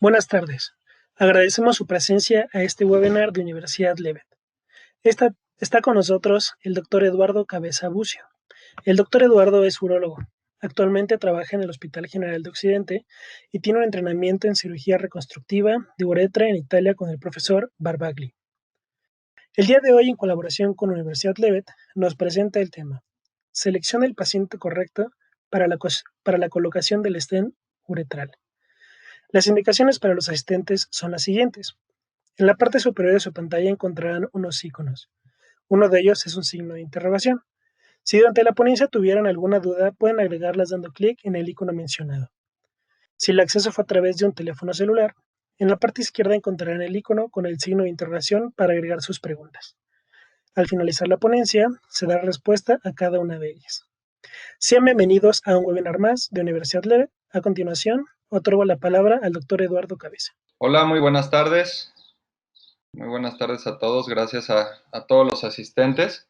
Buenas tardes. Agradecemos su presencia a este webinar de Universidad Levet. Está con nosotros el doctor Eduardo Cabeza Bucio. El doctor Eduardo es urólogo. Actualmente trabaja en el Hospital General de Occidente y tiene un entrenamiento en cirugía reconstructiva de uretra en Italia con el profesor Barbagli. El día de hoy, en colaboración con Universidad Levet, nos presenta el tema: selecciona el paciente correcto para la colocación del stent uretral. Las indicaciones para los asistentes son las siguientes. En la parte superior de su pantalla encontrarán unos iconos. Uno de ellos es un signo de interrogación. Si durante la ponencia tuvieran alguna duda, pueden agregarlas dando clic en el icono mencionado. Si el acceso fue a través de un teléfono celular, en la parte izquierda encontrarán el icono con el signo de interrogación para agregar sus preguntas. Al finalizar la ponencia, se dará respuesta a cada una de ellas. Sean bienvenidos a un webinar más de Universidad Levet. A continuación, otorgo la palabra al doctor Eduardo Cabeza. Hola, muy buenas tardes. Muy buenas tardes a todos. Gracias a todos los asistentes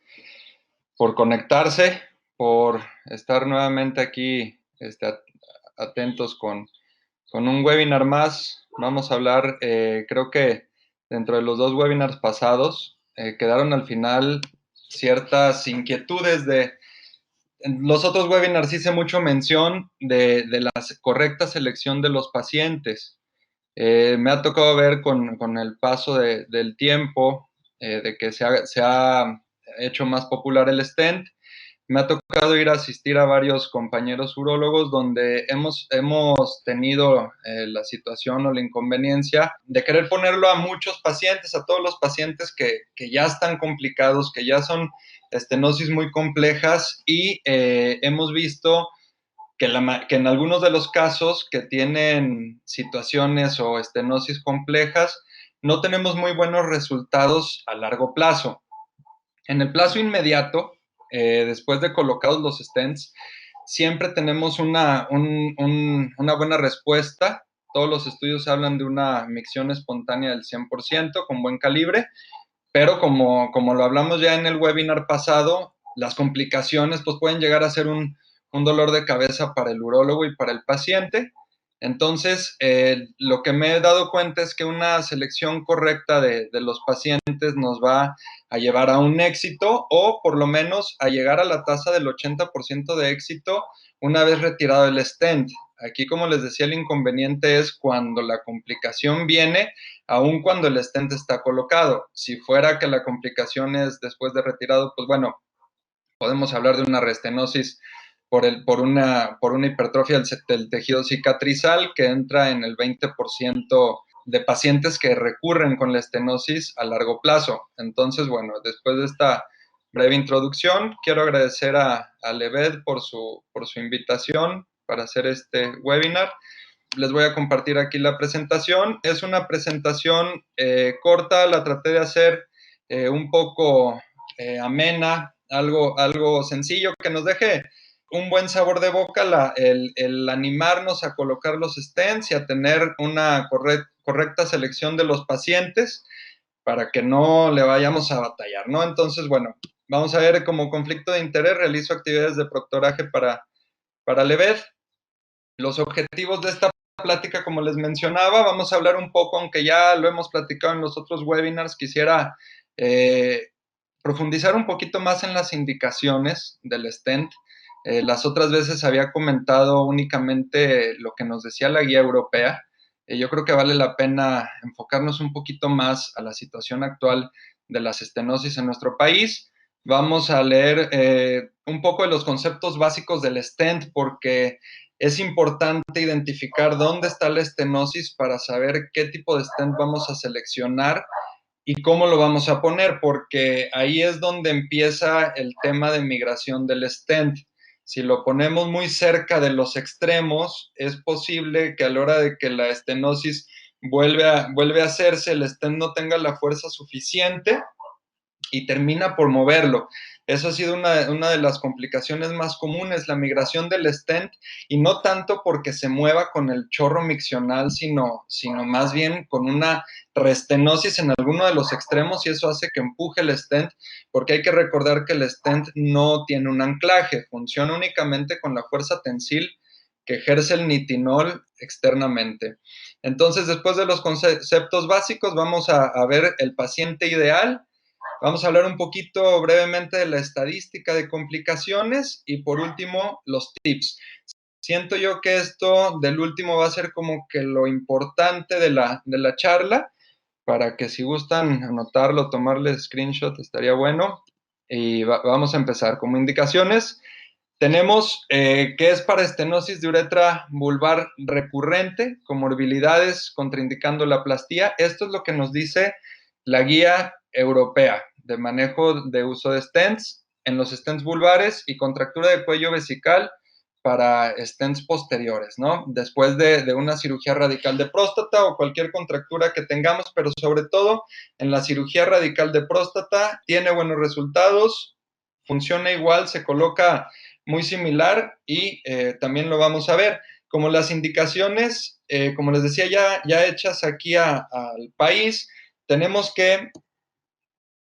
por conectarse, por estar nuevamente aquí atentos con un webinar más. Vamos a hablar, creo que dentro de los dos webinars pasados, quedaron al final ciertas inquietudes en los otros webinars hice mucho mención de la correcta selección de los pacientes. Me ha tocado ver con el paso del tiempo, de que se ha hecho más popular el stent. Me ha tocado ir a asistir a varios compañeros urólogos donde hemos tenido la situación o la inconveniencia de querer ponerlo a muchos pacientes, a todos los pacientes que ya están complicados, que ya son estenosis muy complejas, y hemos visto que en algunos de los casos que tienen situaciones o estenosis complejas, no tenemos muy buenos resultados a largo plazo. En el plazo inmediato, después de colocados los stents, siempre tenemos una buena respuesta. Todos los estudios hablan de una micción espontánea del 100% con buen calibre, pero como lo hablamos ya en el webinar pasado, las complicaciones pues pueden llegar a ser un dolor de cabeza para el urólogo y para el paciente. Entonces, lo que me he dado cuenta es que una selección correcta de los pacientes nos va a llevar a un éxito, o por lo menos a llegar a la tasa del 80% de éxito una vez retirado el stent. Aquí, como les decía, el inconveniente es cuando la complicación viene, aun cuando el stent está colocado. Si fuera que la complicación es después de retirado, pues bueno, podemos hablar de una restenosis por una hipertrofia del tejido cicatrizal que entra en el 20% de pacientes que recurren con la estenosis a largo plazo. Entonces, bueno, después de esta breve introducción, quiero agradecer a Levet por su invitación para hacer este webinar. Les voy a compartir aquí la presentación. Es una presentación corta, la traté de hacer un poco amena, algo sencillo, que nos deje un buen sabor de boca el animarnos a colocar los stents y a tener una correcta selección de los pacientes para que no le vayamos a batallar, ¿no? Entonces, bueno, vamos a ver. Como conflicto de interés, realizo actividades de proctoraje para Levet. Los objetivos de esta plática, como les mencionaba, vamos a hablar un poco, aunque ya lo hemos platicado en los otros webinars, quisiera profundizar un poquito más en las indicaciones del stent. Las otras veces había comentado únicamente lo que nos decía la guía europea. Yo creo que vale la pena enfocarnos un poquito más a la situación actual de las estenosis en nuestro país. Vamos a leer un poco de los conceptos básicos del stent, porque es importante identificar dónde está la estenosis para saber qué tipo de stent vamos a seleccionar y cómo lo vamos a poner, porque ahí es donde empieza el tema de migración del stent. Si lo ponemos muy cerca de los extremos, es posible que a la hora de que la estenosis vuelve a hacerse, el stent no tenga la fuerza suficiente y termina por moverlo. Eso ha sido una de las complicaciones más comunes, la migración del stent, y no tanto porque se mueva con el chorro miccional, sino más bien con una restenosis en alguno de los extremos, y eso hace que empuje el stent, porque hay que recordar que el stent no tiene un anclaje, funciona únicamente con la fuerza tensil que ejerce el nitinol externamente. Entonces, después de los conceptos básicos, vamos a ver el paciente ideal. Vamos a hablar un poquito brevemente de la estadística de complicaciones y por último los tips. Siento yo que esto del último va a ser como que lo importante de la charla, para que si gustan anotarlo, tomarle screenshot, estaría bueno. Y vamos a empezar. Como indicaciones, tenemos que es para estenosis de uretra vulvar recurrente, comorbilidades contraindicando la aplastía. Esto es lo que nos dice la guía europea de manejo de uso de stents en los stents vulvares y contractura de cuello vesical para stents posteriores, ¿no? Después de una cirugía radical de próstata o cualquier contractura que tengamos, pero sobre todo en la cirugía radical de próstata, tiene buenos resultados, funciona igual, se coloca muy similar y también lo vamos a ver. Como las indicaciones, como les decía, ya hechas aquí al país, tenemos que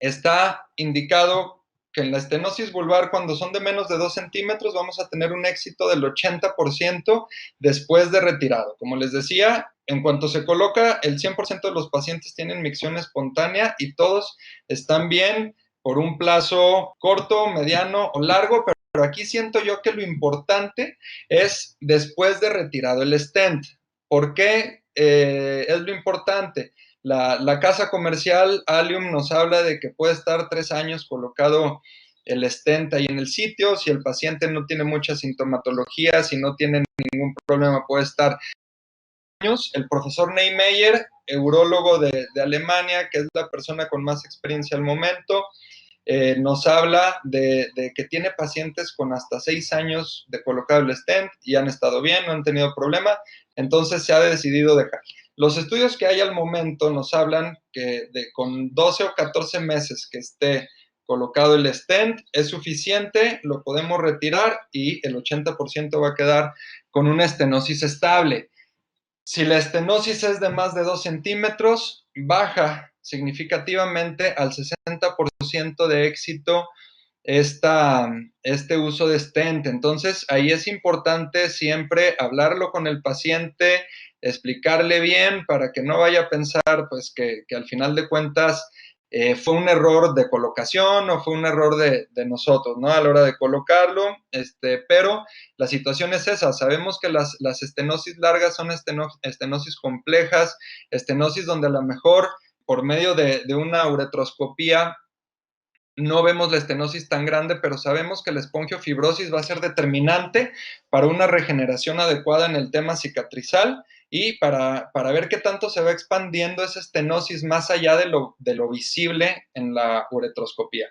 está indicado que en la estenosis vulvar, cuando son de menos de 2 centímetros, vamos a tener un éxito del 80% después de retirado. Como les decía, en cuanto se coloca, el 100% de los pacientes tienen micción espontánea y todos están bien por un plazo corto, mediano o largo, pero aquí siento yo que lo importante es después de retirado el stent. ¿Por qué es lo importante? La casa comercial Allium nos habla de que puede estar 3 años colocado el stent ahí en el sitio. Si el paciente no tiene mucha sintomatología, si no tiene ningún problema, puede estar años. El profesor Neymeyer, urólogo de Alemania, que es la persona con más experiencia al momento, nos habla de que tiene pacientes con hasta 6 años de colocado el stent y han estado bien, no han tenido problema, entonces se ha decidido dejar. Los estudios que hay al momento nos hablan que con 12 o 14 meses que esté colocado el stent es suficiente, lo podemos retirar y el 80% va a quedar con una estenosis estable. Si la estenosis es de más de 2 centímetros, baja significativamente al 60% de éxito este uso de stent. Entonces, ahí es importante siempre hablarlo con el paciente, explicarle bien para que no vaya a pensar pues que al final de cuentas fue un error de colocación o fue un error de nosotros, ¿no? A la hora de colocarlo, pero la situación es esa. Sabemos que las estenosis largas son estenosis complejas, estenosis donde a lo mejor por medio de una uretroscopía no vemos la estenosis tan grande, pero sabemos que la espongiofibrosis va a ser determinante para una regeneración adecuada en el tema cicatrizal y para ver qué tanto se va expandiendo esa estenosis más allá de lo visible en la uretroscopía.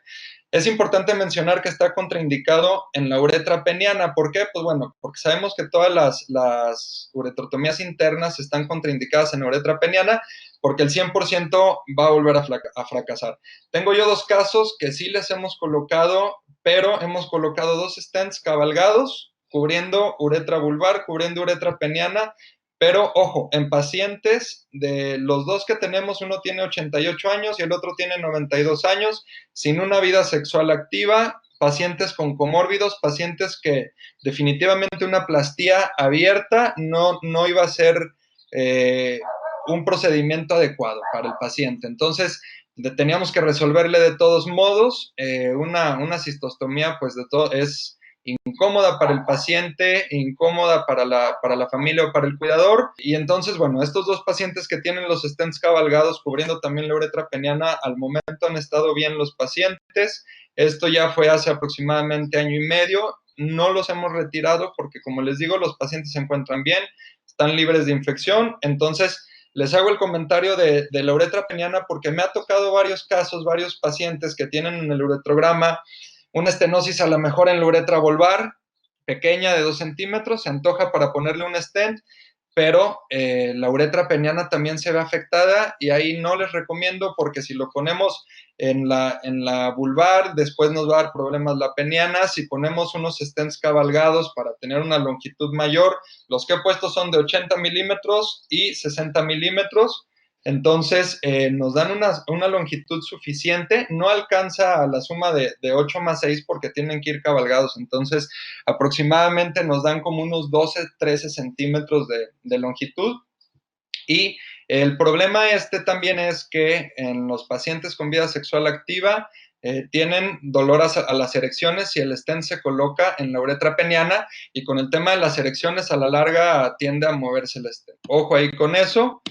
Es importante mencionar que está contraindicado en la uretra peniana. ¿Por qué? Pues bueno, porque sabemos que todas las uretrotomías internas están contraindicadas en la uretra peniana porque el 100% va a volver a fracasar. Tengo yo 2 casos que sí les hemos colocado, pero hemos colocado 2 stents cabalgados, cubriendo uretra vulvar, cubriendo uretra peniana, pero ojo, en pacientes de los 2 que tenemos, uno tiene 88 años y el otro tiene 92 años, sin una vida sexual activa, pacientes con comórbidos, pacientes que definitivamente una plastía abierta no iba a ser un procedimiento adecuado para el paciente. Entonces, teníamos que resolverle de todos modos. Una cistostomía, pues de todo, es incómoda para el paciente, incómoda para la familia o para el cuidador. Y entonces, bueno, estos 2 pacientes que tienen los stents cabalgados cubriendo también la uretra peniana, al momento han estado bien los pacientes. Esto ya fue hace aproximadamente año y medio. No los hemos retirado porque, como les digo, los pacientes se encuentran bien, están libres de infección. Entonces, les hago el comentario de la uretra peniana porque me ha tocado varios casos, varios pacientes que tienen en el uretrograma una estenosis a lo mejor en la uretra vulvar, pequeña de 2 centímetros, se antoja para ponerle un stent, pero la uretra peniana también se ve afectada y ahí no les recomiendo porque si lo ponemos en la vulvar, después nos va a dar problemas la peniana. Si ponemos unos stents cabalgados para tener una longitud mayor, los que he puesto son de 80 milímetros y 60 milímetros. Entonces, nos dan una longitud suficiente, no alcanza a la suma de 8 más 6 porque tienen que ir cabalgados, entonces aproximadamente nos dan como unos 12, 13 centímetros de longitud. Y el problema también es que en los pacientes con vida sexual activa tienen dolor a las erecciones si el stent se coloca en la uretra peniana, y con el tema de las erecciones a la larga tiende a moverse el stent. Ojo ahí con eso.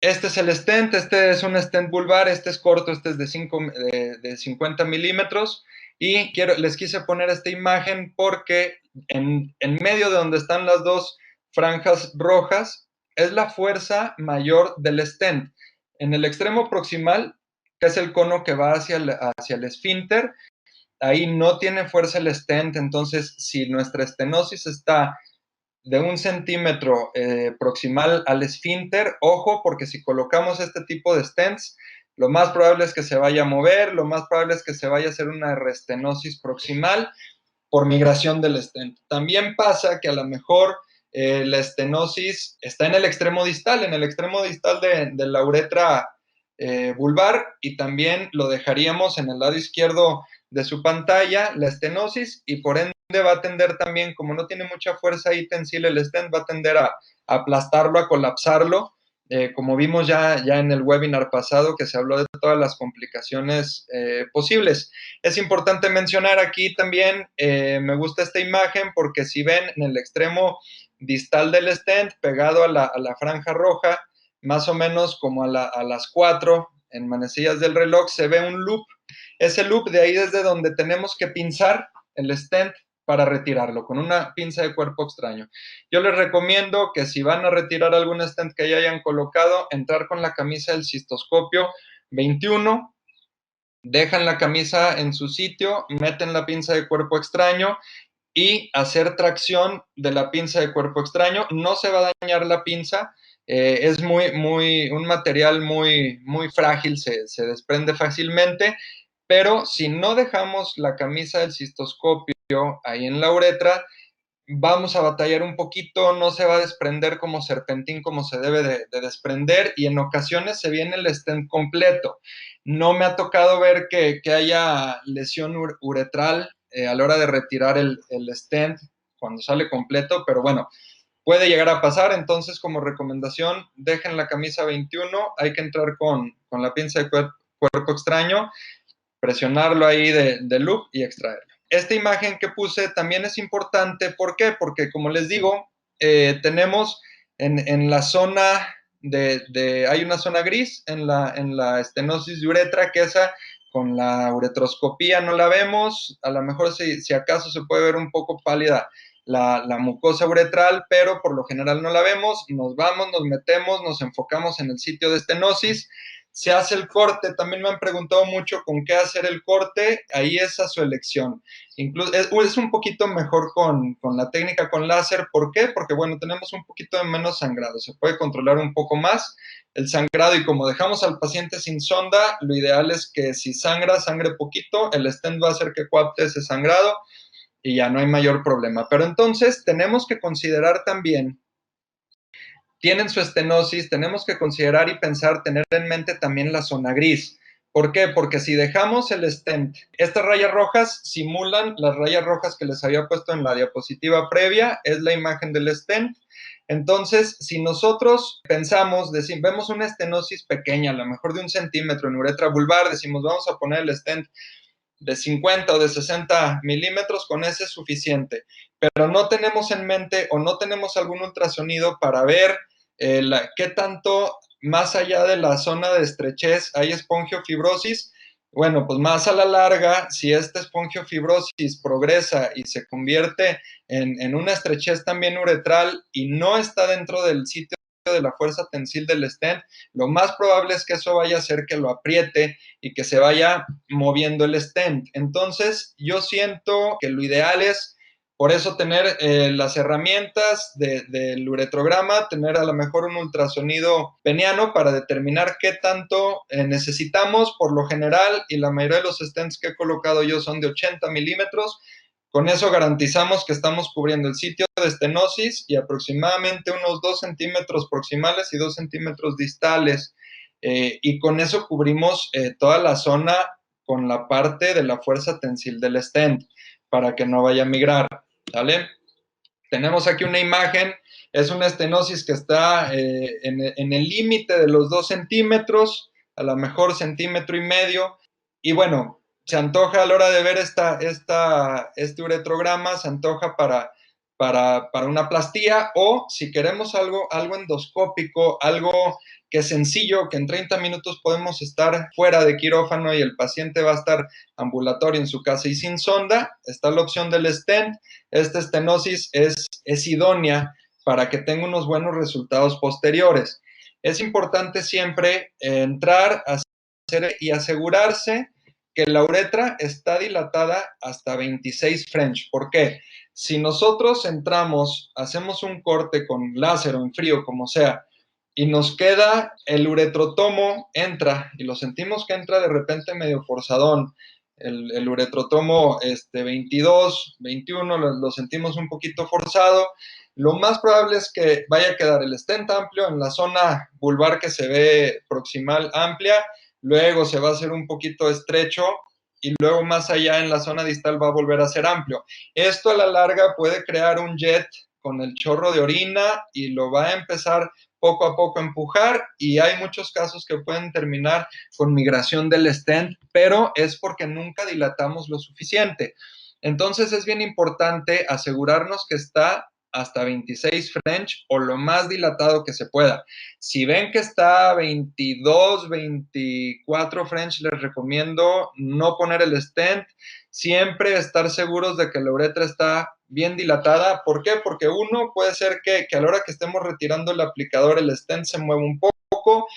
Este es el stent, este es un stent vulvar, este es corto, este es de 50 milímetros, y les quise poner esta imagen porque en medio de donde están las dos franjas rojas es la fuerza mayor del stent. En el extremo proximal, que es el cono que va hacia el esfínter, ahí no tiene fuerza el stent, entonces si nuestra estenosis está de 1 centímetro proximal al esfínter, ojo, porque si colocamos este tipo de stents, lo más probable es que se vaya a mover, lo más probable es que se vaya a hacer una restenosis proximal por migración del stent. También pasa que a lo mejor la estenosis está en el extremo distal de la uretra vulvar, y también lo dejaríamos en el lado izquierdo de su pantalla, la estenosis, y por ende va a tender también, como no tiene mucha fuerza ahí tensil el stent, va a tender a aplastarlo, a colapsarlo, como vimos ya en el webinar pasado que se habló de todas las complicaciones posibles. Es importante mencionar aquí también, me gusta esta imagen porque si ven en el extremo distal del stent, pegado a la franja roja, más o menos como a las 4 en manecillas del reloj, se ve un loop. Ese loop de ahí desde donde tenemos que pinzar el stent para retirarlo con una pinza de cuerpo extraño. Yo les recomiendo que si van a retirar algún stent que ya hayan colocado, entrar con la camisa del cistoscopio 21, dejan la camisa en su sitio, meten la pinza de cuerpo extraño y hacer tracción de la pinza de cuerpo extraño. No se va a dañar la pinza, es un material muy frágil, se desprende fácilmente, pero si no dejamos la camisa del cistoscopio ahí en la uretra, vamos a batallar un poquito, no se va a desprender como serpentín como se debe de desprender, y en ocasiones se viene el stent completo. No me ha tocado ver que haya lesión uretral a la hora de retirar el stent cuando sale completo, pero bueno, puede llegar a pasar. Entonces, como recomendación, dejen la camisa 21, hay que entrar con la pinza de cuerpo extraño, presionarlo ahí de loop y extraerlo. Esta imagen que puse también es importante, ¿por qué? Porque como les digo, tenemos en la zona hay una zona gris en la estenosis de uretra, que esa con la uretroscopía no la vemos, a lo mejor si acaso se puede ver un poco pálida la mucosa uretral, pero por lo general no la vemos, nos vamos, nos metemos, nos enfocamos en el sitio de estenosis, se hace el corte. También me han preguntado mucho con qué hacer el corte, ahí es a su elección. Incluso es un poquito mejor con la técnica con láser. ¿Por qué? Porque bueno, tenemos un poquito de menos sangrado, se puede controlar un poco más el sangrado, y como dejamos al paciente sin sonda, lo ideal es que si sangre poquito, el stent va a hacer que coapte ese sangrado y ya no hay mayor problema. Pero entonces tenemos que considerar también, tienen su estenosis, tenemos que considerar y pensar, tener en mente también la zona gris. ¿Por qué? Porque si dejamos el stent, estas rayas rojas simulan las rayas rojas que les había puesto en la diapositiva previa, es la imagen del stent. Entonces, si nosotros pensamos, vemos una estenosis pequeña, a lo mejor de 1 centímetro en uretra vulvar, decimos vamos a poner el stent de 50 o de 60 milímetros, con ese es suficiente. Pero no tenemos en mente o no tenemos algún ultrasonido para ver qué tanto más allá de la zona de estrechez hay espongiofibrosis. Bueno, pues más a la larga, si esta espongiofibrosis progresa y se convierte en una estrechez también uretral y no está dentro del sitio de la fuerza tensil del stent, lo más probable es que eso vaya a hacer que lo apriete y que se vaya moviendo el stent. Entonces, yo siento que lo ideal es, por eso, tener las herramientas del uretrograma, tener a lo mejor un ultrasonido peniano para determinar qué tanto necesitamos. Por lo general, y la mayoría de los stents que he colocado yo son de 80 milímetros, Con eso garantizamos que estamos cubriendo el sitio de estenosis y aproximadamente unos 2 centímetros proximales y 2 centímetros distales. Y con eso cubrimos toda la zona con la parte de la fuerza tensil del stent para que no vaya a migrar, ¿vale? Tenemos aquí una imagen, es una estenosis que está en el límite de los 2 centímetros, a lo mejor centímetro y medio, y bueno, se antoja a la hora de ver este uretrograma, se antoja para una plastía, o si queremos algo endoscópico, algo que es sencillo, que en 30 minutos podemos estar fuera de quirófano y el paciente va a estar ambulatorio en su casa y sin sonda, está la opción del stent. Esta estenosis es idónea para que tenga unos buenos resultados posteriores. Es importante siempre entrar a hacer y asegurarse que la uretra está dilatada hasta 26 French. ¿Por qué? Si nosotros entramos, hacemos un corte con láser o en frío, como sea, y nos queda el uretrotomo, entra, y lo sentimos que entra de repente medio forzadón, el uretrotomo 22, 21, lo sentimos un poquito forzado, lo más probable es que vaya a quedar el stent amplio en la zona vulvar que se ve proximal amplia, luego se va a hacer un poquito estrecho y luego más allá en la zona distal va a volver a ser amplio. Esto a la larga puede crear un jet con el chorro de orina y lo va a empezar poco a poco a empujar y hay muchos casos que pueden terminar con migración del stent, pero es porque nunca dilatamos lo suficiente. Entonces es bien importante asegurarnos que está hasta 26 French o lo más dilatado que se pueda. Si ven que está 22, 24 French, les recomiendo no poner el stent, siempre estar seguros de que la uretra está bien dilatada. ¿Por qué? Porque uno, puede ser que a la hora que estemos retirando el aplicador, el stent se mueva un poco.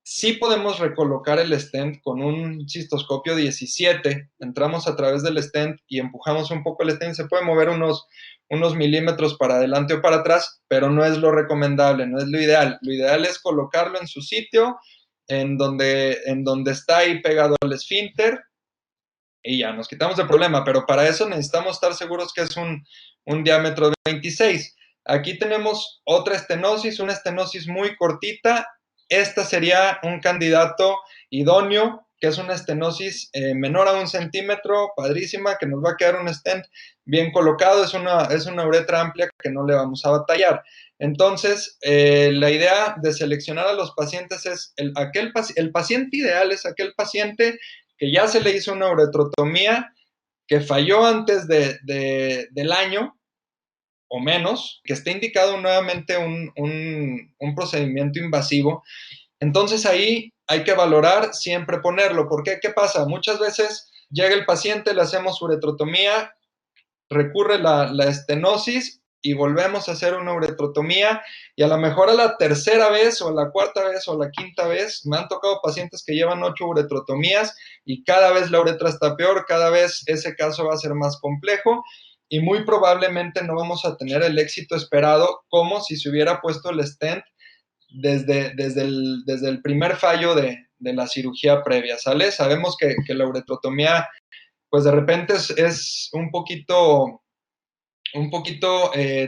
Sí podemos recolocar el stent con un cistoscopio 17. Entramos a través del stent y empujamos un poco el stent. Se puede mover unos milímetros para adelante o para atrás, pero no es lo recomendable, no es lo ideal. Lo ideal es colocarlo en su sitio, en donde está ahí pegado al esfínter, y ya nos quitamos el problema, pero para eso necesitamos estar seguros que es un diámetro de 26. Aquí tenemos otra estenosis, una estenosis muy cortita. Esta sería un candidato idóneo, que es una estenosis menor a 1 centímetro, padrísima, que nos va a quedar un stent bien colocado, es una uretra amplia que no le vamos a batallar. Entonces, la idea de seleccionar a los pacientes es el paciente ideal es aquel paciente que ya se le hizo una uretrotomía, que falló antes del año o menos, que esté indicado nuevamente un procedimiento invasivo. Entonces ahí hay que valorar siempre ponerlo, porque ¿qué pasa? Muchas veces llega el paciente, le hacemos uretrotomía, recurre la estenosis y volvemos a hacer una uretrotomía y a lo mejor a la tercera vez o a la cuarta vez o a la quinta vez me han tocado pacientes que llevan 8 uretrotomías y cada vez la uretra está peor, cada vez ese caso va a ser más complejo y muy probablemente no vamos a tener el éxito esperado como si se hubiera puesto el stent desde el primer fallo de la cirugía previa, ¿sale? Sabemos que la uretrotomía pues de repente es un poquito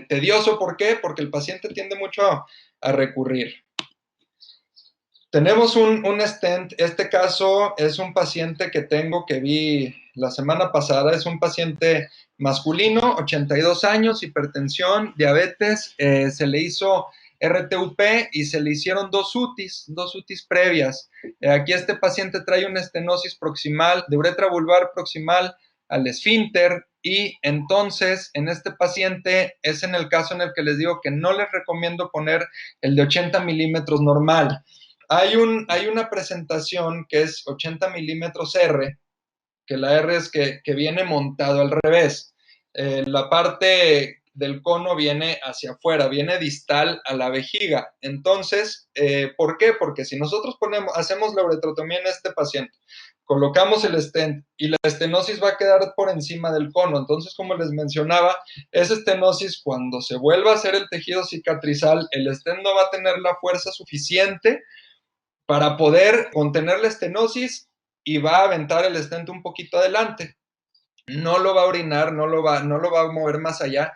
tedioso. ¿Por qué? Porque el paciente tiende mucho a recurrir. Tenemos un stent. Este caso es un paciente que tengo que vi la semana pasada. Es un paciente masculino, 82 años, hipertensión, diabetes. Se le hizo RTUP y se le hicieron dos UTIs previas. Aquí este paciente trae una estenosis proximal, de uretra vulvar proximal al esfínter, y entonces en este paciente es en el caso en el que les digo que no les recomiendo poner el de 80 milímetros normal. Hay una presentación que es 80 milímetros R, que la R es que viene montado al revés. La parte del cono viene hacia afuera, viene distal a la vejiga. Entonces, ¿por qué? Porque si nosotros hacemos la uretrotomía en este paciente, colocamos el stent y la estenosis va a quedar por encima del cono. Entonces, como les mencionaba, esa estenosis, cuando se vuelva a hacer el tejido cicatrizal, el stent no va a tener la fuerza suficiente para poder contener la estenosis y va a aventar el stent un poquito adelante. no lo va a orinar, no lo va a mover más allá,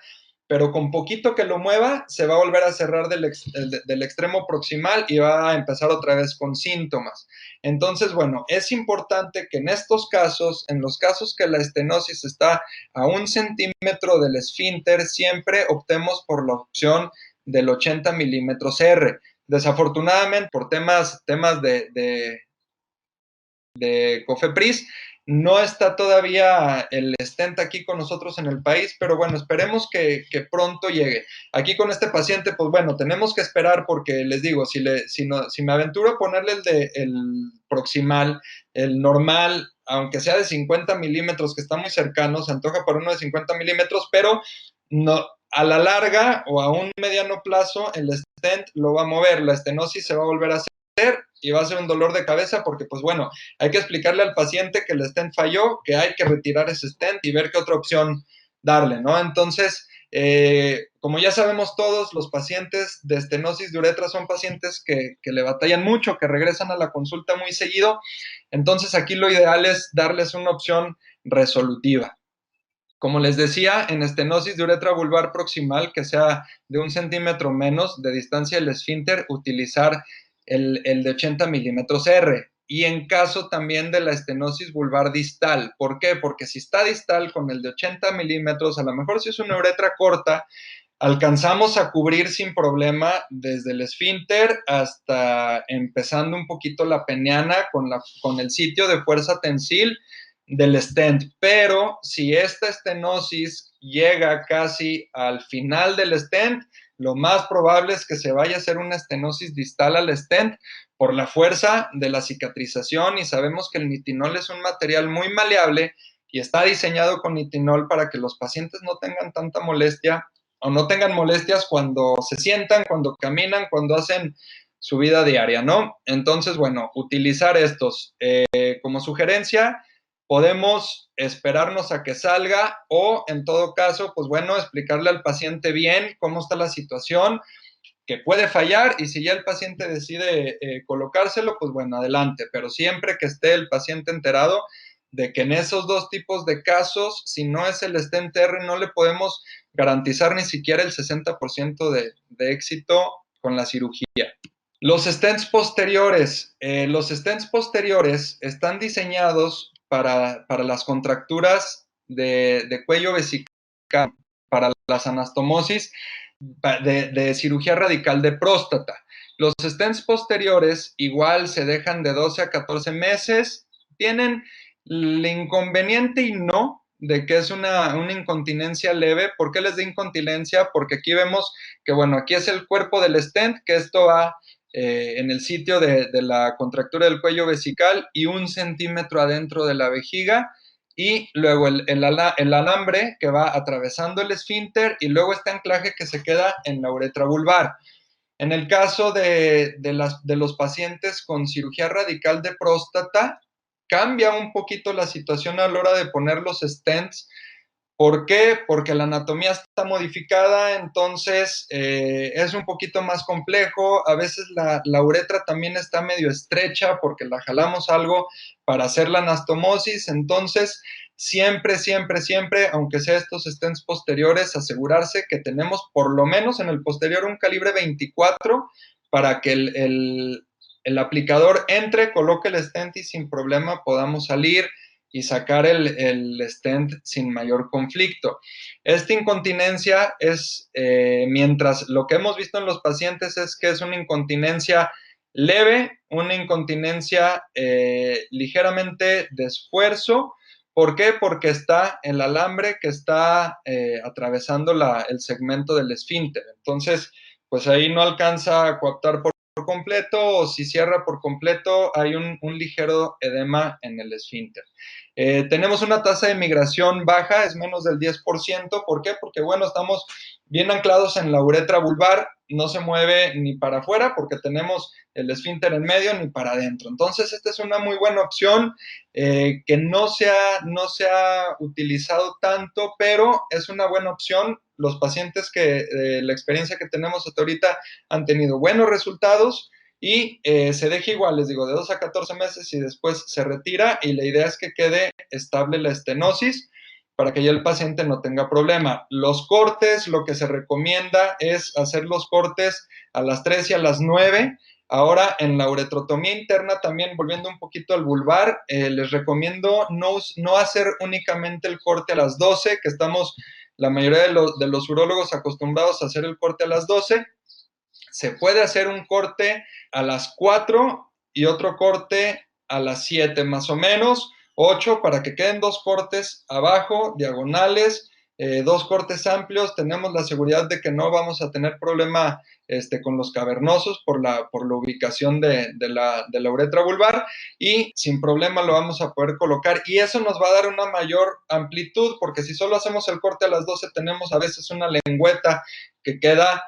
pero con poquito que lo mueva, se va a volver a cerrar del extremo proximal y va a empezar otra vez con síntomas. Entonces, bueno, es importante que en estos casos, en los casos que la estenosis está a 1 centímetro del esfínter, siempre optemos por la opción del 80 milímetros R. Desafortunadamente, por temas de COFEPRIS, no está todavía el stent aquí con nosotros en el país, pero bueno, esperemos que pronto llegue. Aquí con este paciente, pues bueno, tenemos que esperar porque les digo, si me aventuro a ponerle el proximal, el normal, aunque sea de 50 milímetros, que está muy cercano, se antoja para uno de 50 milímetros, pero no, a la larga o a un mediano plazo, el stent lo va a mover, la estenosis se va a volver a hacer y va a ser un dolor de cabeza porque, pues bueno, hay que explicarle al paciente que el stent falló, que hay que retirar ese stent y ver qué otra opción darle, ¿no? Entonces, como ya sabemos todos, los pacientes de estenosis de uretra son pacientes que le batallan mucho, que regresan a la consulta muy seguido. Entonces, aquí lo ideal es darles una opción resolutiva. Como les decía, en estenosis de uretra vulvar proximal, que sea de 1 centímetro menos de distancia del esfínter, utilizar el de 80 milímetros R. Y en caso también de la estenosis vulvar distal. ¿Por qué? Porque si está distal con el de 80 milímetros, a lo mejor si es una uretra corta, alcanzamos a cubrir sin problema desde el esfínter hasta empezando un poquito la peniana con el sitio de fuerza tensil del stent. Pero si esta estenosis llega casi al final del stent, lo más probable es que se vaya a hacer una estenosis distal al stent por la fuerza de la cicatrización, y sabemos que el nitinol es un material muy maleable y está diseñado con nitinol para que los pacientes no tengan tanta molestia o no tengan molestias cuando se sientan, cuando caminan, cuando hacen su vida diaria, ¿no? Entonces, bueno, utilizar estos como sugerencia. Podemos esperarnos a que salga o, en todo caso, pues bueno, explicarle al paciente bien cómo está la situación, que puede fallar, y si ya el paciente decide colocárselo, pues bueno, adelante, pero siempre que esté el paciente enterado de que en esos dos tipos de casos, si no es el stent R, no le podemos garantizar ni siquiera el 60% de éxito con la cirugía. Los stents posteriores están diseñados para las contracturas de cuello vesical, para las anastomosis de cirugía radical de próstata. Los stents posteriores igual se dejan de 12 a 14 meses, tienen el inconveniente y no de que es una incontinencia leve. ¿Por qué les da incontinencia? Porque aquí vemos que, bueno, aquí es el cuerpo del stent, que esto va en el sitio de la contractura del cuello vesical y 1 centímetro adentro de la vejiga, y luego el alambre que va atravesando el esfínter y luego este anclaje que se queda en la uretra vulvar. En el caso de los pacientes con cirugía radical de próstata, cambia un poquito la situación a la hora de poner los stents. ¿Por qué? Porque la anatomía está modificada, entonces es un poquito más complejo. A veces la uretra también está medio estrecha porque la jalamos algo para hacer la anastomosis. Entonces, siempre, siempre, siempre, aunque sea estos stents posteriores, asegurarse que tenemos por lo menos en el posterior un calibre 24 para que el aplicador entre, coloque el stent y sin problema podamos salir y sacar el stent sin mayor conflicto. Esta incontinencia es, mientras lo que hemos visto en los pacientes es que es una incontinencia leve, una incontinencia ligeramente de esfuerzo. ¿Por qué? Porque está el alambre que está atravesando el segmento del esfínter. Entonces, pues ahí no alcanza a coaptar por completo, o si cierra por completo, hay un ligero edema en el esfínter. Tenemos una tasa de migración baja, es menos del 10%. ¿Por qué? Porque, bueno, estamos bien anclados en la uretra vulvar, no se mueve ni para afuera porque tenemos el esfínter en medio, ni para adentro. Entonces, esta es una muy buena opción que no se ha utilizado tanto, pero es una buena opción. Los pacientes la experiencia que tenemos hasta ahorita han tenido buenos resultados. Y se deja igual, les digo, de 2 a 14 meses y después se retira, y la idea es que quede estable la estenosis. para que ya el paciente no tenga problema. Los cortes, lo que se recomienda es hacer los cortes a las 3 y a las 9. Ahora, en la uretrotomía interna, también volviendo un poquito al vulvar, les recomiendo no hacer únicamente el corte a las 12, que estamos la mayoría de los urólogos acostumbrados a hacer el corte a las 12. Se puede hacer un corte a las 4 y otro corte a las 7 más o menos, 8 para que queden dos cortes abajo, diagonales, dos cortes amplios. Tenemos la seguridad de que no vamos a tener problema con los cavernosos por la ubicación de la uretra vulvar, y sin problema lo vamos a poder colocar, y eso nos va a dar una mayor amplitud, porque si solo hacemos el corte a las 12 tenemos a veces una lengüeta que queda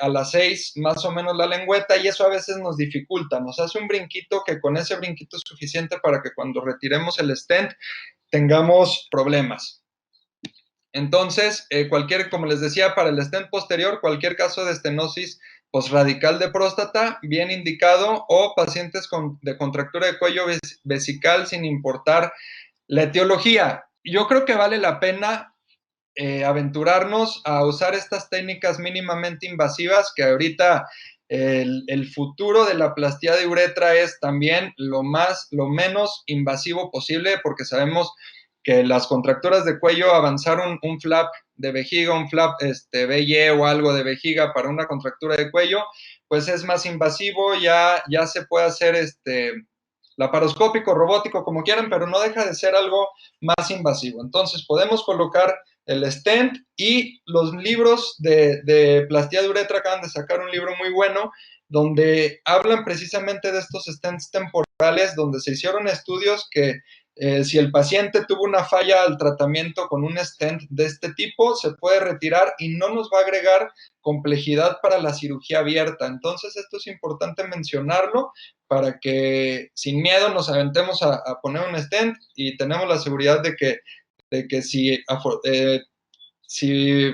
a las 6 más o menos la lengüeta, y eso a veces nos dificulta, nos hace un brinquito que con ese brinquito es suficiente para que cuando retiremos el stent tengamos problemas. Entonces, como les decía, para el stent posterior, cualquier caso de estenosis posradical de próstata, bien indicado, o pacientes de contractura de cuello vesical sin importar la etiología. Yo creo que vale la pena aventurarnos a usar estas técnicas mínimamente invasivas, que ahorita el futuro de la plastía de uretra es también lo menos invasivo posible, porque sabemos que las contracturas de cuello, avanzar un flap de vejiga, un flap BY o algo de vejiga para una contractura de cuello, pues es más invasivo. Ya se puede hacer laparoscópico, robótico, como quieran, pero no deja de ser algo más invasivo. Entonces podemos colocar el stent, y los libros de plastía de uretra acaban de sacar un libro muy bueno donde hablan precisamente de estos stents temporales, donde se hicieron estudios que si el paciente tuvo una falla al tratamiento con un stent de este tipo, se puede retirar y no nos va a agregar complejidad para la cirugía abierta. Entonces esto es importante mencionarlo para que sin miedo nos aventemos a poner un stent, y tenemos la seguridad de que si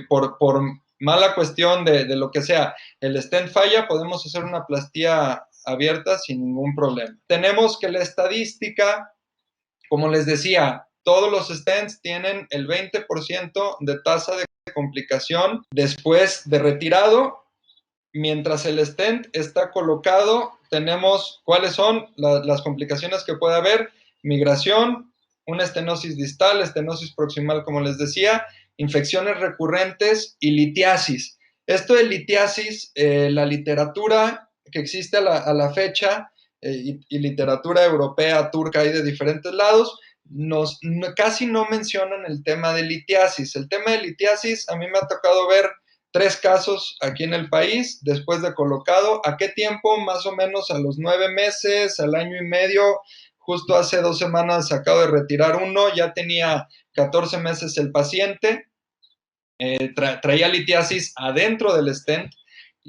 por mala cuestión de lo que sea, el stent falla, podemos hacer una plastía abierta sin ningún problema. Tenemos que la estadística, como les decía, todos los stents tienen el 20% de tasa de complicación después de retirado. Mientras el stent está colocado, tenemos cuáles son las complicaciones que puede haber: migración, una estenosis distal, estenosis proximal, como les decía, infecciones recurrentes y litiasis. Esto de litiasis, la literatura que existe a la fecha, y literatura europea, turca y de diferentes lados, casi no mencionan el tema de litiasis. El tema de litiasis, a mí me ha tocado ver 3 casos aquí en el país después de colocado. ¿A qué tiempo? Más o menos a los 9 meses, al año y medio. Justo hace 2 semanas acabo de retirar uno, ya tenía 14 meses el paciente, traía litiasis adentro del stent,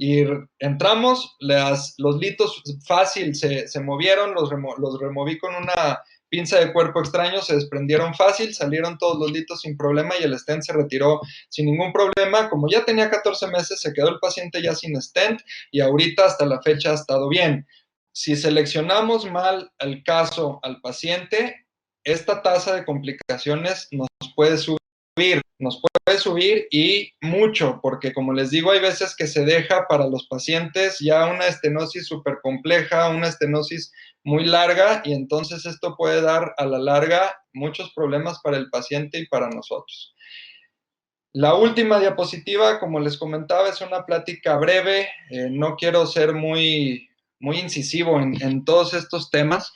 y entramos, los litos fácil se movieron, los removí con una pinza de cuerpo extraño, se desprendieron fácil, salieron todos los litos sin problema, y el stent se retiró sin ningún problema. Como ya tenía 14 meses, se quedó el paciente ya sin stent, y ahorita hasta la fecha ha estado bien. Si seleccionamos mal el caso al paciente, esta tasa de complicaciones nos puede subir y mucho, porque como les digo, hay veces que se deja para los pacientes ya una estenosis súper compleja, una estenosis muy larga, y entonces esto puede dar a la larga muchos problemas para el paciente y para nosotros. La última diapositiva, como les comentaba, es una plática breve. No quiero ser muy incisivo en todos estos temas.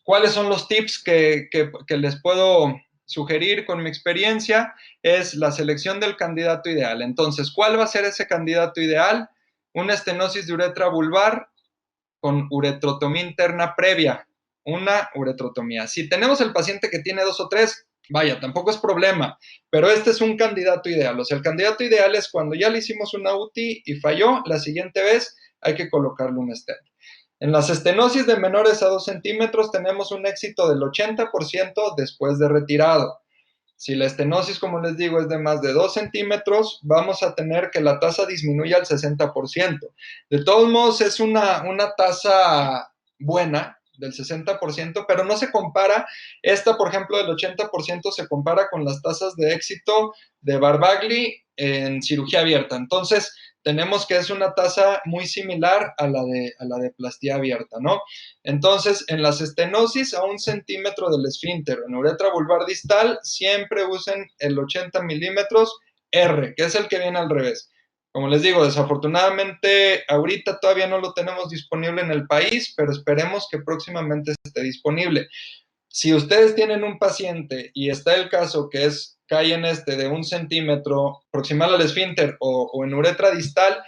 ¿Cuáles son los tips que les puedo sugerir con mi experiencia? Es la selección del candidato ideal. Entonces, ¿cuál va a ser ese candidato ideal? Una estenosis de uretra vulvar con uretrotomía interna previa, una uretrotomía. Si tenemos el paciente que tiene 2 o 3, vaya, tampoco es problema, pero este es un candidato ideal. O sea, el candidato ideal es cuando ya le hicimos una UTI y falló, la siguiente vez hay que colocarle un stent. En las estenosis de menores a 2 centímetros tenemos un éxito del 80% después de retirado. Si la estenosis, como les digo, es de más de 2 centímetros, vamos a tener que la tasa disminuya al 60%. De todos modos, es una tasa buena del 60%, pero no se compara, esta por ejemplo del 80% se compara con las tasas de éxito de Barbagli en cirugía abierta. Entonces, tenemos que es una tasa muy similar a la de plastía abierta, ¿no? Entonces, en las estenosis a 1 centímetro del esfínter, en uretra vulvar distal, siempre usen el 80 milímetros R, que es el que viene al revés. Como les digo, desafortunadamente ahorita todavía no lo tenemos disponible en el país, pero esperemos que próximamente esté disponible. Si ustedes tienen un paciente y está el caso que es cae en de 1 centímetro proximal al esfínter o en uretra distal,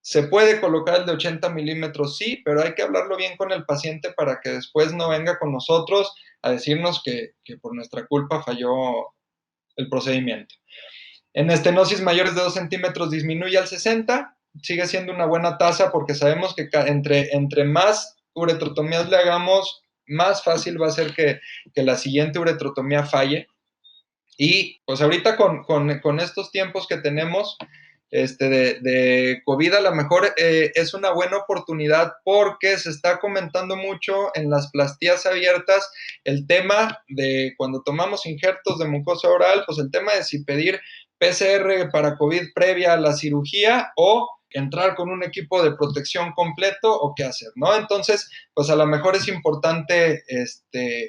se puede colocar el de 80 milímetros, sí, pero hay que hablarlo bien con el paciente para que después no venga con nosotros a decirnos que por nuestra culpa falló el procedimiento. En estenosis mayores de 2 centímetros disminuye al 60, sigue siendo una buena tasa porque sabemos que entre más uretrotomías le hagamos, más fácil va a ser que la siguiente uretrotomía falle. Y pues ahorita con estos tiempos que tenemos de COVID, a lo mejor es una buena oportunidad porque se está comentando mucho en las plastías abiertas el tema de cuando tomamos injertos de mucosa oral, pues el tema de si pedir PCR para COVID previa a la cirugía o entrar con un equipo de protección completo o qué hacer, ¿no? Entonces, pues a lo mejor es importante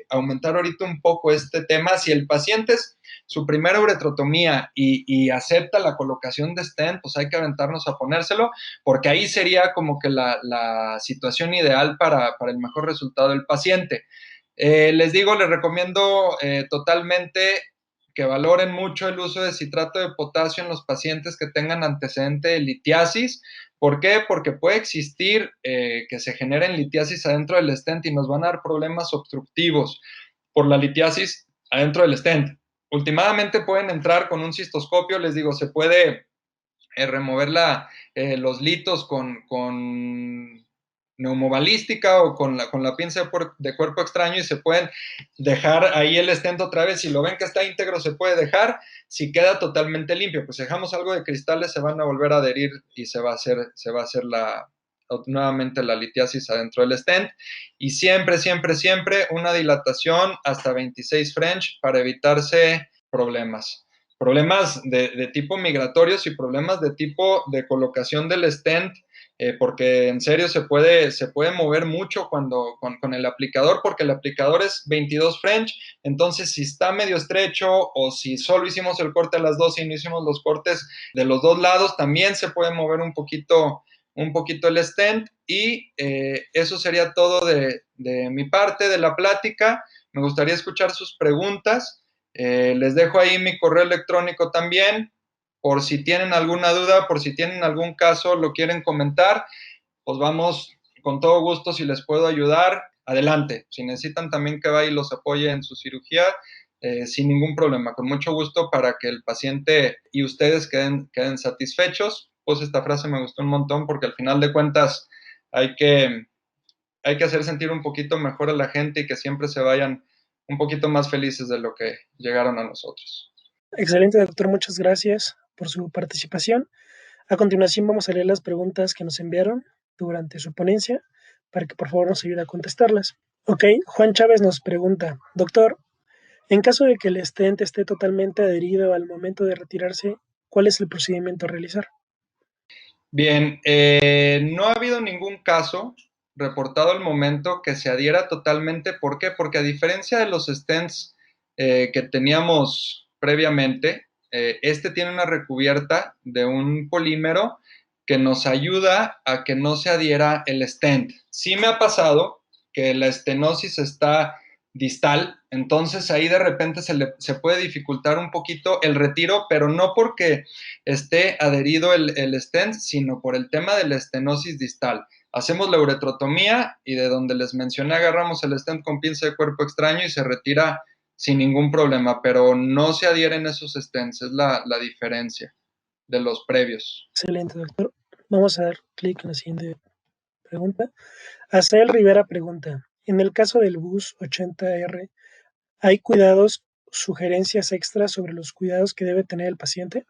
aumentar ahorita un poco este tema. Si el paciente es su primera uretrotomía y acepta la colocación de stent, pues hay que aventarnos a ponérselo, porque ahí sería como que la situación ideal para el mejor resultado del paciente. Les digo, les recomiendo totalmente que valoren mucho el uso de citrato de potasio en los pacientes que tengan antecedente de litiasis. ¿Por qué? Porque puede existir que se generen litiasis adentro del stent y nos van a dar problemas obstructivos por la litiasis adentro del stent. Últimamente pueden entrar con un cistoscopio, les digo, se puede remover los litos con neumobalística o con la pinza de cuerpo extraño y se pueden dejar ahí el stent otra vez. Si lo ven que está íntegro, se puede dejar. Si queda totalmente limpio, pues si dejamos algo de cristales, se van a volver a adherir y se va a hacer nuevamente la litiasis adentro del stent. Y siempre, siempre, siempre una dilatación hasta 26 French para evitarse problemas de tipo migratorios y problemas de tipo de colocación del stent, porque en serio se puede mover mucho con el aplicador, porque el aplicador es 22 French, entonces si está medio estrecho o si solo hicimos el corte a las dos y no hicimos los cortes de los dos lados, también se puede mover un poquito el stent. Y eso sería todo de mi parte de la plática. Me gustaría escuchar sus preguntas. Les dejo ahí mi correo electrónico también, por si tienen alguna duda, por si tienen algún caso, lo quieren comentar, pues vamos con todo gusto, si les puedo ayudar, adelante. Si necesitan también que vaya y los apoye en su cirugía, sin ningún problema, con mucho gusto para que el paciente y ustedes queden satisfechos. Pues esta frase me gustó un montón porque al final de cuentas hay que hacer sentir un poquito mejor a la gente y que siempre se vayan un poquito más felices de lo que llegaron a nosotros. Excelente, doctor. Muchas gracias por su participación. A continuación vamos a leer las preguntas que nos enviaron durante su ponencia para que por favor nos ayude a contestarlas. Ok, Juan Chávez nos pregunta, doctor, en caso de que el stent esté totalmente adherido al momento de retirarse, ¿cuál es el procedimiento a realizar? Bien, no ha habido ningún caso reportado al momento que se adhiera totalmente. ¿Por qué? Porque a diferencia de los stents que teníamos previamente, este tiene una recubierta de un polímero que nos ayuda a que no se adhiera el stent. Sí me ha pasado que la estenosis está distal, entonces ahí de repente se puede dificultar un poquito el retiro, pero no porque esté adherido el stent, sino por el tema de la estenosis distal. Hacemos la uretrotomía y de donde les mencioné agarramos el stent con pinza de cuerpo extraño y se retira sin ningún problema, pero no se adhieren esos stents, es la diferencia de los previos. Excelente, doctor. Vamos a dar clic en la siguiente pregunta. Asael Rivera pregunta, en el caso del bus 80R, ¿hay cuidados, sugerencias extras sobre los cuidados que debe tener el paciente?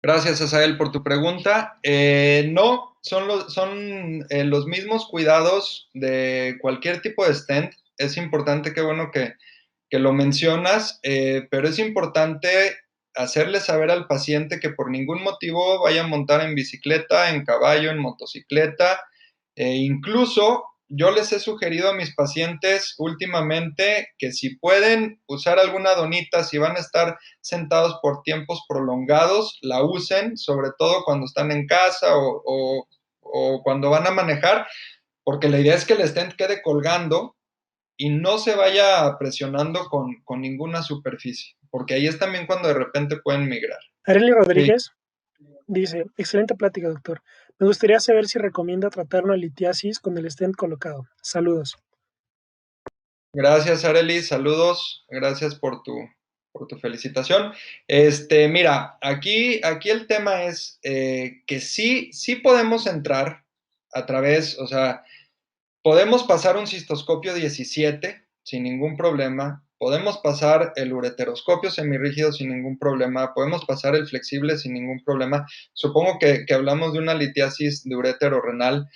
Gracias, Asael, por tu pregunta. No, son los mismos cuidados de cualquier tipo de stent. Es importante, qué bueno que lo mencionas, pero es importante hacerle saber al paciente que por ningún motivo vaya a montar en bicicleta, en caballo, en motocicleta. Incluso yo les he sugerido a mis pacientes últimamente que si pueden usar alguna donita, si van a estar sentados por tiempos prolongados, la usen, sobre todo cuando están en casa o cuando van a manejar, porque la idea es que el stent quede colgando y no se vaya presionando con ninguna superficie, porque ahí es también cuando de repente pueden migrar. Arely Sí. Rodríguez dice, excelente plática, doctor. Me gustaría saber si recomienda tratar una litiasis con el stent colocado. Saludos. Gracias, Arely, saludos, gracias por tu felicitación. Mira, aquí el tema es que sí podemos entrar a través, o sea, podemos pasar un cistoscopio 17 sin ningún problema. Podemos pasar el ureteroscopio semirrígido sin ningún problema. Podemos pasar el flexible sin ningún problema. Supongo que hablamos de una litiasis de urétero renal.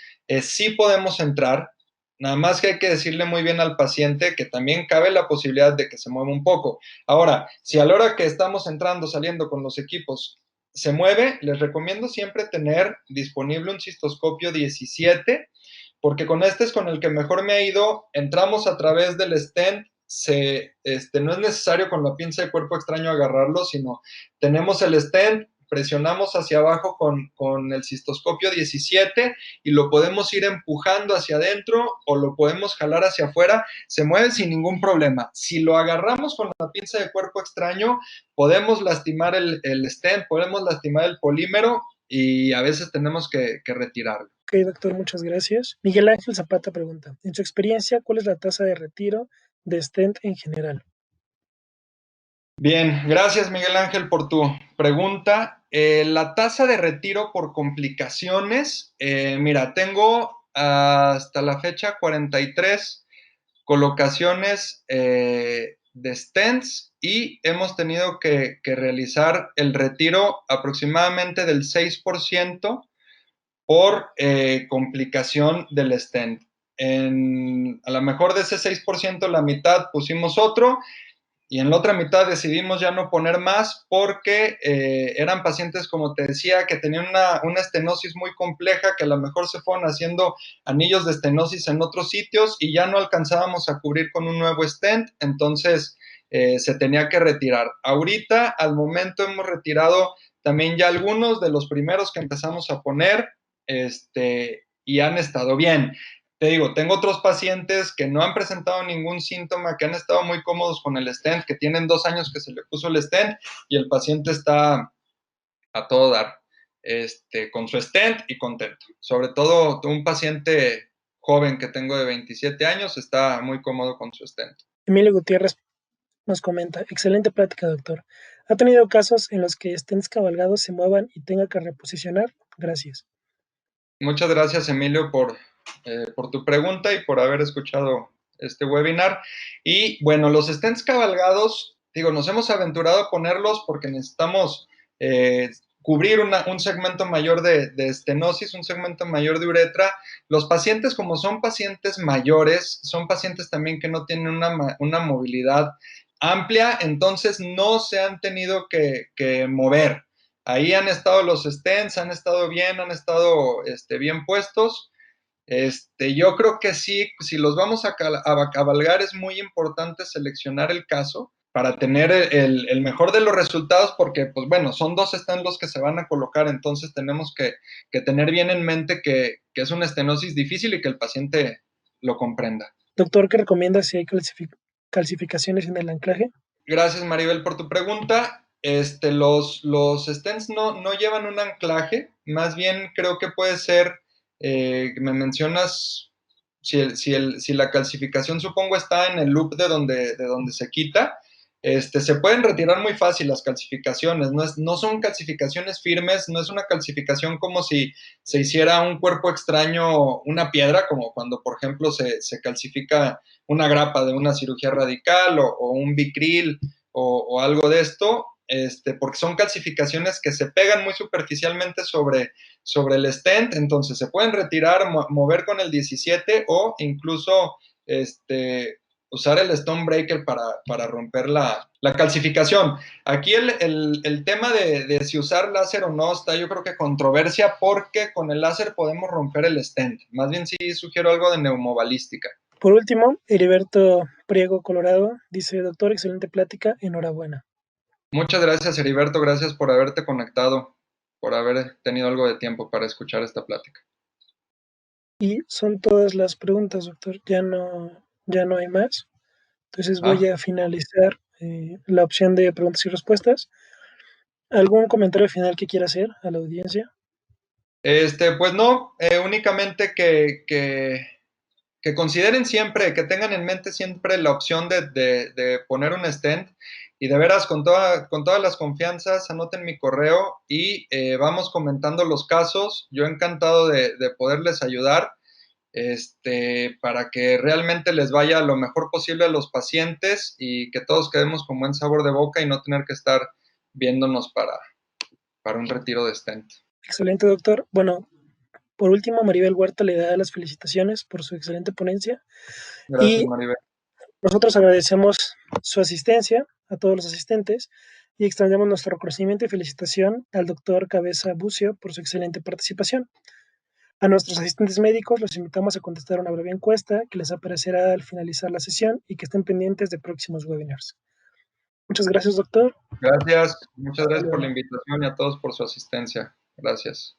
Sí podemos entrar. Nada más que hay que decirle muy bien al paciente que también cabe la posibilidad de que se mueva un poco. Ahora, si a la hora que estamos entrando, saliendo con los equipos, se mueve, les recomiendo siempre tener disponible un cistoscopio 17 porque con este es con el que mejor me ha ido. Entramos a través del stent, no es necesario con la pinza de cuerpo extraño agarrarlo, sino tenemos el stent, presionamos hacia abajo con el cistoscopio 17 y lo podemos ir empujando hacia adentro o lo podemos jalar hacia afuera, se mueve sin ningún problema. Si lo agarramos con la pinza de cuerpo extraño, podemos lastimar el stent, podemos lastimar el polímero y a veces tenemos que retirarlo. Ok, doctor, muchas gracias. Miguel Ángel Zapata pregunta, en su experiencia, ¿cuál es la tasa de retiro de stent en general? Bien, gracias Miguel Ángel por tu pregunta. La tasa de retiro por complicaciones, mira, tengo hasta la fecha 43 colocaciones de stents y hemos tenido que realizar el retiro aproximadamente del 6% por complicación del stent. A lo mejor de ese 6%, la mitad pusimos otro y en la otra mitad decidimos ya no poner más porque eran pacientes, como te decía, que tenían una estenosis muy compleja, que a lo mejor se fueron haciendo anillos de estenosis en otros sitios y ya no alcanzábamos a cubrir con un nuevo stent, entonces se tenía que retirar. Ahorita, al momento, hemos retirado también ya algunos de los primeros que empezamos a poner y han estado bien. Te digo, tengo otros pacientes que no han presentado ningún síntoma, que han estado muy cómodos con el stent, que tienen 2 años que se le puso el stent y el paciente está a todo dar, con su stent y contento. Sobre todo un paciente joven que tengo de 27 años está muy cómodo con su stent. Emilio Gutiérrez nos comenta, excelente plática, doctor. ¿Ha tenido casos en los que stents cabalgados se muevan y tenga que reposicionar? Gracias. Muchas gracias, Emilio, por tu pregunta y por haber escuchado este webinar. Y bueno, los stents cabalgados, digo, nos hemos aventurado a ponerlos porque necesitamos cubrir un segmento mayor de estenosis, un segmento mayor de uretra. Los pacientes, como son pacientes mayores, son pacientes también que no tienen una movilidad amplia, entonces no se han tenido que mover. Ahí han estado los stents, han estado bien, han estado bien puestos. Yo creo que sí, si los vamos a cabalgar, es muy importante seleccionar el caso para tener el mejor de los resultados, porque, pues bueno, son 2 stents los que se van a colocar, entonces tenemos que tener bien en mente que es una estenosis difícil y que el paciente lo comprenda. Doctor, ¿qué recomienda si hay calcificaciones en el anclaje? Gracias, Maribel, por tu pregunta. Los stents no llevan un anclaje, más bien creo que puede ser, me mencionas, si la calcificación supongo está en el loop de donde se quita, se pueden retirar muy fácil las calcificaciones, no son calcificaciones firmes, no es una calcificación como si se hiciera un cuerpo extraño, una piedra, como cuando, por ejemplo, se calcifica una grapa de una cirugía radical o un bicril o algo de esto. porque son calcificaciones que se pegan muy superficialmente sobre el stent, entonces se pueden retirar, mover con el 17 o incluso usar el stone breaker para romper la calcificación. Aquí el tema de si usar láser o no está, yo creo que controversia, porque con el láser podemos romper el stent. Más bien sí sugiero algo de neumobalística. Por último, Heriberto Priego, Colorado, dice: doctor, excelente plática, enhorabuena. Muchas gracias, Heriberto, gracias por haberte conectado, por haber tenido algo de tiempo para escuchar esta plática. Y son todas las preguntas, doctor, ya no hay más. Entonces voy a finalizar la opción de preguntas y respuestas. ¿Algún comentario final que quiera hacer a la audiencia? Pues no, únicamente que consideren siempre, que tengan en mente siempre la opción de poner un stent, y de veras, con todas las confianzas, anoten mi correo y vamos comentando los casos. Yo encantado de poderles ayudar, para que realmente les vaya lo mejor posible a los pacientes y que todos quedemos con buen sabor de boca y no tener que estar viéndonos para un retiro de stent. Excelente, doctor. Bueno, por último, Maribel Huerta le da las felicitaciones por su excelente ponencia. Gracias, Y Maribel. nosotros agradecemos su asistencia a todos los asistentes y extendemos nuestro reconocimiento y felicitación al doctor Cabeza Bucio por su excelente participación. A nuestros asistentes médicos los invitamos a contestar una breve encuesta que les aparecerá al finalizar la sesión y que estén pendientes de próximos webinars. Muchas gracias, doctor. Gracias, muchas Hasta gracias por la luego. invitación y a todos por su asistencia. Gracias.